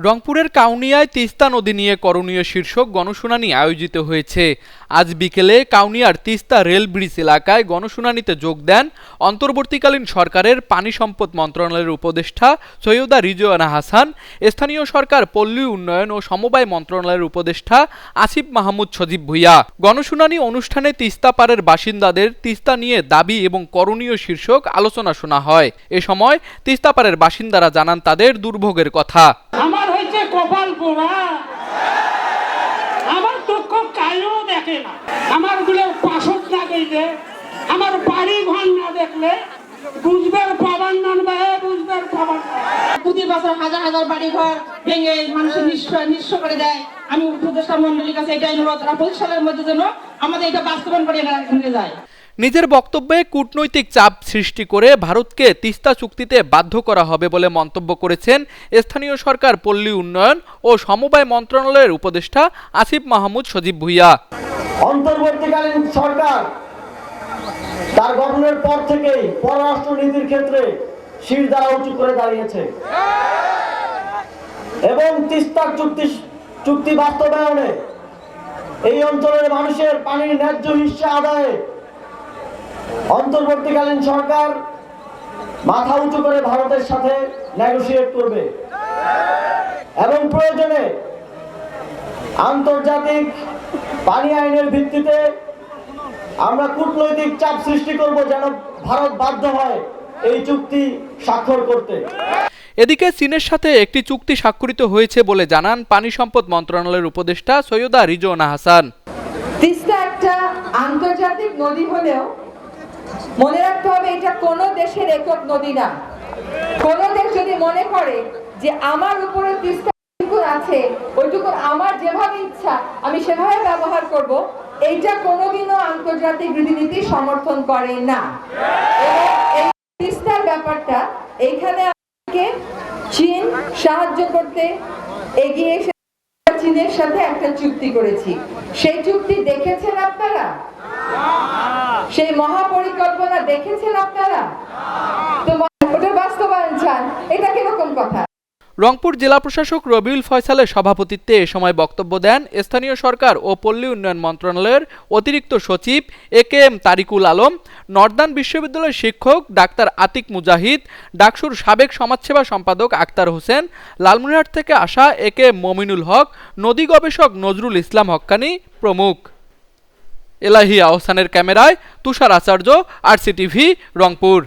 রংপুরের কাউনিয়ায় তিস্তা নদী নিয়ে করণীয় শীর্ষক গণশুনানি আয়োজিত হয়েছে। আজ বিকেলে কাউনিয়ার তিস্তা রেল ব্রিজ এলাকায় গণশুনানিতে যোগ দেন অন্তর্বর্তীকালীন সরকারের পানি সম্পদ মন্ত্রণালয়ের উপদেষ্টা সৈয়দা রিজওয়ানা হাসান, স্থানীয় সরকার পল্লী উন্নয়ন ও সমবায় মন্ত্রণালয়ের উপদেষ্টা আসিফ মাহমুদ সজীব ভূঁইয়া। গণশুনানি অনুষ্ঠানে তিস্তা পাড়ের বাসিন্দাদের তিস্তা নিয়ে দাবি এবং করণীয় শীর্ষক আলোচনা শোনা হয়। এ সময় তিস্তা পাড়ের বাসিন্দারা জানান তাদের দুর্ভোগের কথা। আমার হইছে কপাল পোড়া, আমার দুঃখ কায়ও দেখে না, আমার গুলো পাশত না গেলে, আমার বাড়ি ঘর না দেখলে বুঝবার পাবার না, বুঝবার পাবার না। প্রতি বছর হাজার হাজার বাড়ি ঘর ভেঙে মানুষের নিঃস্ব করে দেয়। আমি উপদেষ্টা মন্ডলীর কাছে এটাই অনুরোধ, 25 সালের মধ্যে যেন আমাদের এটা বাস্তবায়ন করে নিয়ে যায়। নিজের বক্তব্যে কূটনৈতিক চাপ সৃষ্টি করে ভারতকে তিস্তা চুক্তিতে বাধ্য করা হবে বলে মন্তব্য করেছেন স্থানীয় সরকার পল্লী উন্নয়ন ও সমবায় মন্ত্রণালয়ের উপদেষ্টা আসিফ মাহমুদ সজীব ভূঁইয়া। অন্তর্বর্তীকালীন সরকার তার গঠনের পর থেকেই পররাষ্ট্র নীতির ক্ষেত্রে শিরদাঁড়া উঁচু করে দাঁড়িয়েছে এবং তিস্তা চুক্তি বাস্তবায়নে এই অঞ্চলের মানুষের পানির ন্যায্য হিস্সা আদায়ে অন্তর্বর্তীকালীন সরকার মাথা উঁচু করে ভারতের সাথে নেগোশিয়েট করবে এবং প্রয়োজনে আন্তর্জাতিক পানি আইনের ভিত্তিতে আমরা কূটনৈতিক চাপ সৃষ্টি করব যেন ভারত বাধ্য হয় এই চুক্তি স্বাক্ষর করতে। এদিকে চীনের সাথে একটি চুক্তি স্বাক্ষরিত হয়েছে বলে জানান পানি সম্পদ মন্ত্রণালয়ের উপদেষ্টা সৈয়দা রিজওয়ানা হাসান। তিস্তা একটা আন্তর্জাতিক নদী হলেও মনে রাখতে হবে এটা কোনো দেশের একক নদী না। কোনো দেশ যদি মনে করে যে আমার উপরে তিস্তা আছে, ওইটুকু আমার যেভাবে ইচ্ছা আমি সেভাবে ব্যবহার করব, এইটা কোনোদিনও আন্তর্জাতিক রীতিনীতি সমর্থন করে না। এই তিস্তার ব্যাপারটা এইখানে আমাকে চীন সাহায্য করতে এগিয়ে এসে চীনের সাথে একটা চুক্তি করেছি। সেই চুক্তি দেখেছেন আপনারা? সেই মহাপরিকল্পনা দেখেছেন আপনারা? তো ওটার বাস্তবায়ন চান, এটা কিরকম কথা? রংপুর জেলা প্রশাসক রবিউল ফয়সালের সভাপতিত্বে এ সময় বক্তব্য দেন স্থানীয় সরকার ও পল্লী উন্নয়ন মন্ত্রণালয়ের অতিরিক্ত সচিব একেএম তারিকুল আলম, নর্দার্ন বিশ্ববিদ্যালয়ের শিক্ষক ডাক্তার আতিক মুজাহিদ, ডাকসুর সাবেক সমাজসেবা সম্পাদক আক্তার হোসেন, লালমনিরহাট থেকে আসা একেএম মমিনুল হক, নদী গবেষক নজরুল ইসলাম হক্কানি প্রমুখ। এলাহি আহসানের ক্যামেরায় তুষার আচার্য, RCTV, রংপুর।